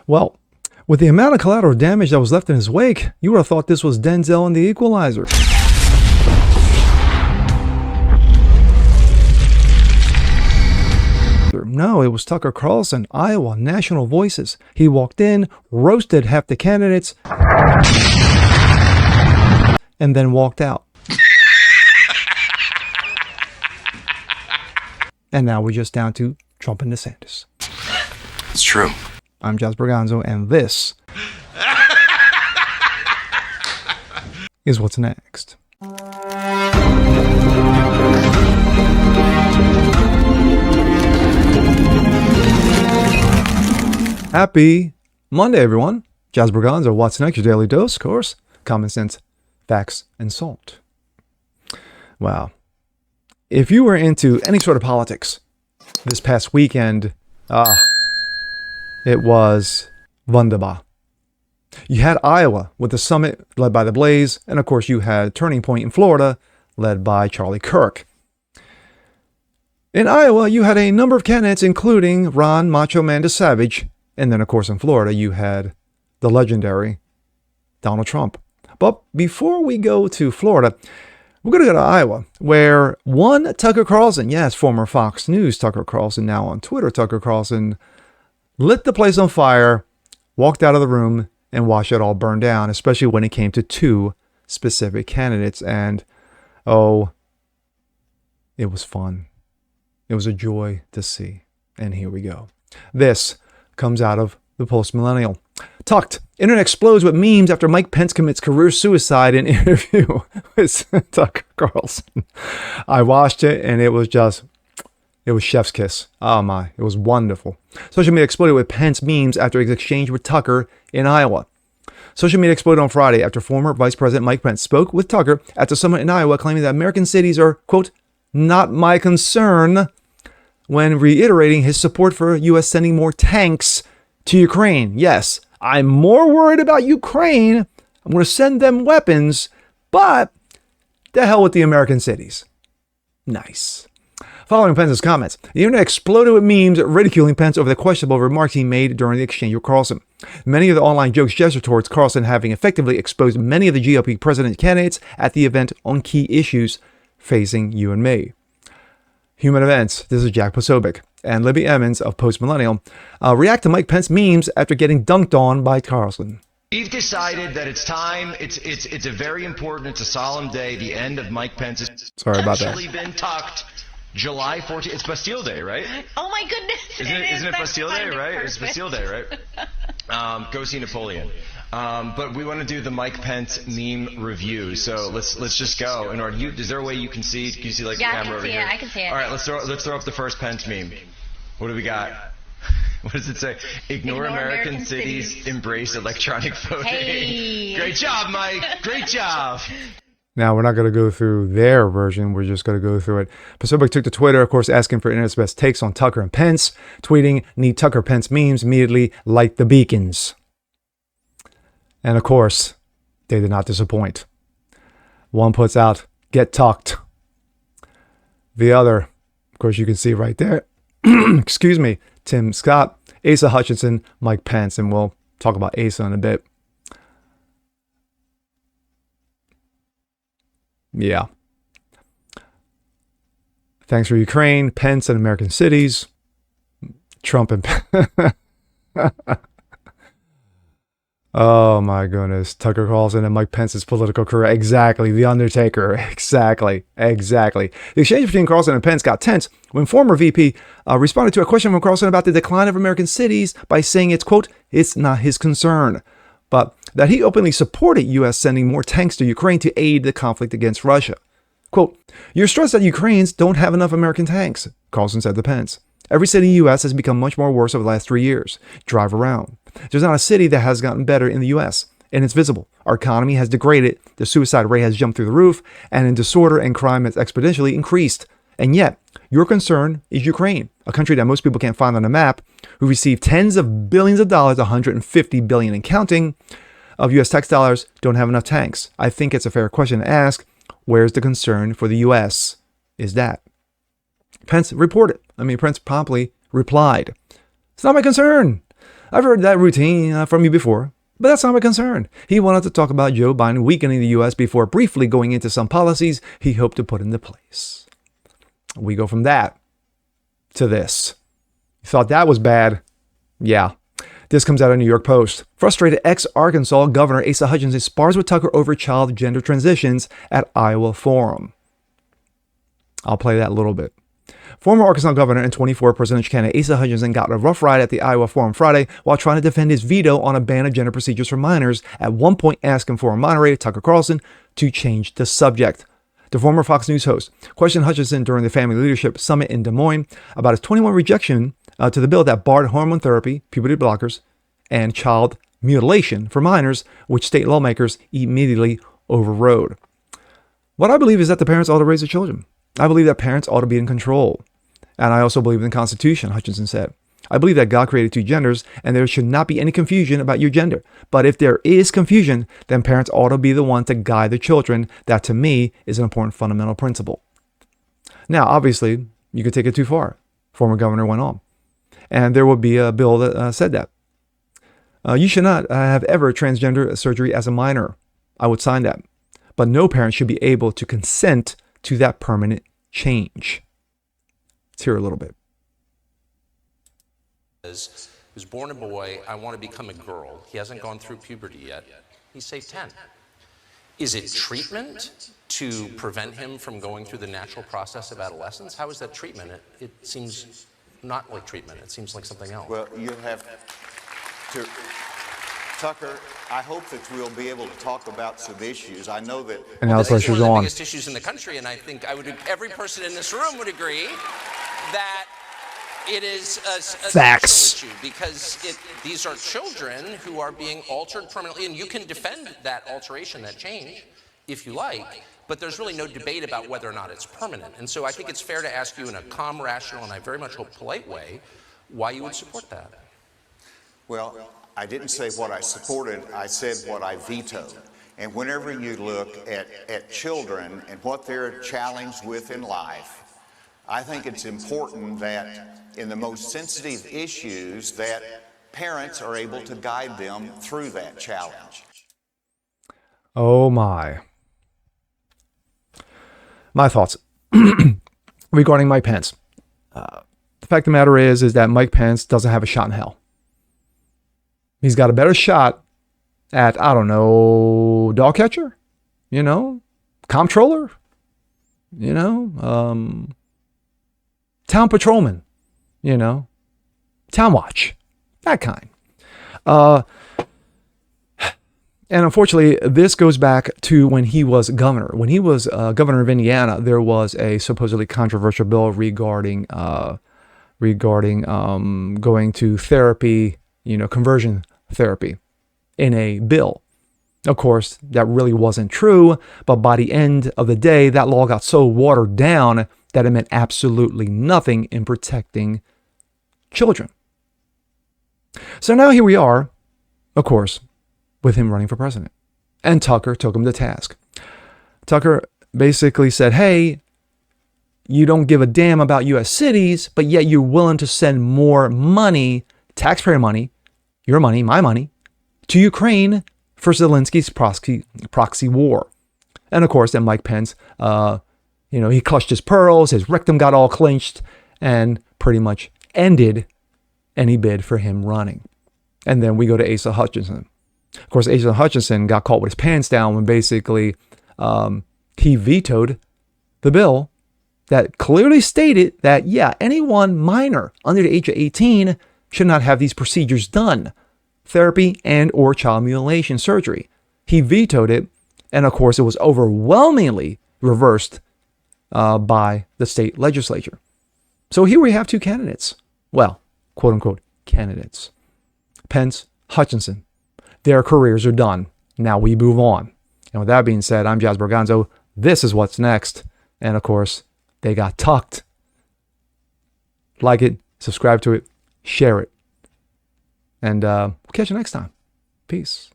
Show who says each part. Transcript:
Speaker 1: Well, with the amount of collateral damage that was left in his wake, you would have thought this was Denzel in The Equalizer. No, it was Tucker Carlson, Iowa, National Voices. He walked in, roasted half the candidates, and then walked out. And now we're just down to Trump and DeSantis.
Speaker 2: It's true.
Speaker 1: I'm Jazz Berganzo, and this is what's next. Happy Monday, everyone. Jazz Berganzo, what's next? Your daily dose, of course. Common sense, facts, and salt. Wow. If you were into any sort of politics this past weekend, it was wunderbar. You had Iowa with the summit led by the Blaze, and of course you had Turning Point in Florida led by Charlie Kirk. In Iowa, you had a number of candidates, including Ron Macho Man DeSavage, and then of course in Florida you had the legendary Donald Trump. But before we go to Florida, we're going to go to Iowa, where one Tucker Carlson, yes, former Fox News Tucker Carlson, now on Twitter Tucker Carlson, lit the place on fire, walked out of the room, and watched it all burn down, especially when it came to two specific candidates. And, oh, it was fun. It was a joy to see. And here we go. This comes out of the Post-Millennial. Tucked. Internet explodes with memes after Mike Pence commits career suicide in interview with Tucker Carlson. I watched it and it was chef's kiss. Oh my, it was wonderful. Social media exploded with Pence memes after his exchange with Tucker in Iowa. Social media exploded on Friday after former Vice President Mike Pence spoke with Tucker at the summit in Iowa, claiming that American cities are, quote, not my concern, when reiterating his support for U.S. sending more tanks to Ukraine. Yes, I'm more worried about Ukraine. I'm going to send them weapons, but the hell with the American cities. Nice. Following Pence's comments, the internet exploded with memes ridiculing Pence over the questionable remarks he made during the exchange with Carlson. Many of the online jokes gestured towards Carlson having effectively exposed many of the GOP president candidates at the event on key issues facing you and me. Human Events, this is Jack Posobiec, and Libby Emmons of Post-Millennial react to Mike Pence memes after getting dunked on by Carlson.
Speaker 3: We've decided that it's time. It's a very important, it's a solemn day, the end of Mike Pence's
Speaker 1: Sorry about that.
Speaker 3: actually been tucked July 14th. It's Bastille Day, right?
Speaker 4: Oh my goodness.
Speaker 3: Isn't it Bastille Day, right? It's Bastille Day, right? Go see Napoleon. But we want to do the Mike Pence meme review. So let's just go. In order, is there a way you can see? Can you see like the camera over here?
Speaker 4: I can see it.
Speaker 3: All right, let's throw up the first Pence meme. What do we got? What does it say? Ignore American cities, embrace electronic voting.
Speaker 4: Hey.
Speaker 3: Great job, Mike. Great job.
Speaker 1: Now, we're not going to go through their version. We're just going to go through it. Posobiec took to Twitter, of course, asking for internet's best takes on Tucker and Pence, tweeting, need Tucker Pence memes immediately, light the beacons. And of course, they did not disappoint. One puts out, get tucked. The other, of course, you can see right there, excuse me, Tim Scott, Asa Hutchinson, Mike Pence, and we'll talk about Asa in a bit. Yeah. Thanks for Ukraine, Pence and American cities, Trump and oh my goodness. Tucker Carlson and Mike Pence's political career. Exactly. The Undertaker. Exactly. The exchange between Carlson and Pence got tense when former VP responded to a question from Carlson about the decline of American cities by saying it's, quote, it's not his concern, but that he openly supported U.S. sending more tanks to Ukraine to aid the conflict against Russia. Quote, you're stressed that Ukrainians don't have enough American tanks, Carlson said to Pence. Every city in the U.S. has become much more worse over the last 3 years. Drive around. There's not a city that has gotten better in the U.S., and it's visible. Our economy has degraded, the suicide rate has jumped through the roof, and in disorder and crime has exponentially increased. And yet, your concern is Ukraine, a country that most people can't find on a map, who received tens of billions of dollars, $150 billion and counting, of U.S. tax dollars, don't have enough tanks. I think it's a fair question to ask, where's the concern for the U.S. is that? Pence promptly replied, it's not my concern. I've heard that routine from you before, but that's not my concern. He wanted to talk about Joe Biden weakening the U.S. before briefly going into some policies he hoped to put into place. We go from that to this. You thought that was bad? Yeah. This comes out of New York Post. Frustrated ex-Arkansas Governor Asa Hutchinson spars with Tucker over child gender transitions at Iowa Forum. I'll play that a little bit. Former Arkansas governor and 24 presidential candidate Asa Hutchinson got a rough ride at the Iowa Forum Friday while trying to defend his veto on a ban of gender procedures for minors, at one point asking Forum moderator Tucker Carlson to change the subject. The former Fox News host questioned Hutchinson during the Family Leadership Summit in Des Moines about his 21 rejection to the bill that barred hormone therapy, puberty blockers, and child mutilation for minors, which state lawmakers immediately overrode. What I believe is that the parents ought to raise their children. I believe that parents ought to be in control. And I also believe in the Constitution, Hutchinson said. I believe that God created two genders and there should not be any confusion about your gender. But if there is confusion, then parents ought to be the one to guide their children. That, to me, is an important fundamental principle. Now, obviously, you could take it too far. Former governor went on. And there will be a bill that said that. You should not have ever transgender surgery as a minor. I would sign that. But no parent should be able to consent to that permanent change. Let's hear a little bit.
Speaker 5: Was born a boy, I want to become a girl. He hasn't gone through puberty yet. He's say 10. Is it treatment to prevent him from going through the natural process of adolescence? How is that treatment? It seems not like treatment. It seems like something else.
Speaker 6: Well, you have to, Tucker, I hope that we'll be able to talk about some issues. I know that...
Speaker 1: And now the pressure's
Speaker 5: one of the
Speaker 1: on.
Speaker 5: biggest issues in the country, and I think every person in this room would agree that it is a
Speaker 1: Facts.
Speaker 5: social issue, because these are children who are being altered permanently, and you can defend that alteration, that change, if you like, but there's really no debate about whether or not it's permanent. And so I think it's fair to ask you in a calm, rational, and I very much hope polite way, why you would support that.
Speaker 6: Well, I didn't say what I supported, I said what I vetoed. And whenever you look at children and what they're challenged with in life, I think it's important that in the most sensitive issues that parents are able to guide them through that challenge.
Speaker 1: Oh my. My thoughts regarding Mike Pence. The fact of the matter is that Mike Pence doesn't have a shot in hell. He's got a better shot at, I don't know, dog catcher, comptroller, town patrolman, town watch, that kind. And unfortunately, this goes back to when he was governor. When he was governor of Indiana, there was a supposedly controversial bill regarding going to therapy, conversion therapy in a bill. Of course, that really wasn't true, but by the end of the day, that law got so watered down that it meant absolutely nothing in protecting children. So now here we are, of course, with him running for president. And Tucker took him to task. Tucker basically said, hey, you don't give a damn about U.S. cities, but yet you're willing to send more money, taxpayer money, your money, my money, to Ukraine for Zelensky's proxy war. And of course, then Mike Pence, he clutched his pearls, his rectum got all clenched, and pretty much ended any bid for him running. And then we go to Asa Hutchinson. Of course, Asa Hutchinson got caught with his pants down when basically he vetoed the bill that clearly stated that, anyone minor under the age of 18 should not have these procedures done, therapy and or child mutilation surgery. He vetoed it, and of course, it was overwhelmingly reversed by the state legislature. So here we have two candidates. Well, quote unquote, candidates. Pence, Hutchinson. Their careers are done. Now we move on. And with that being said, I'm Jazz Berganzo. This is what's next. And of course, they got tucked. Like it, subscribe to it, share it. And we'll catch you next time. Peace.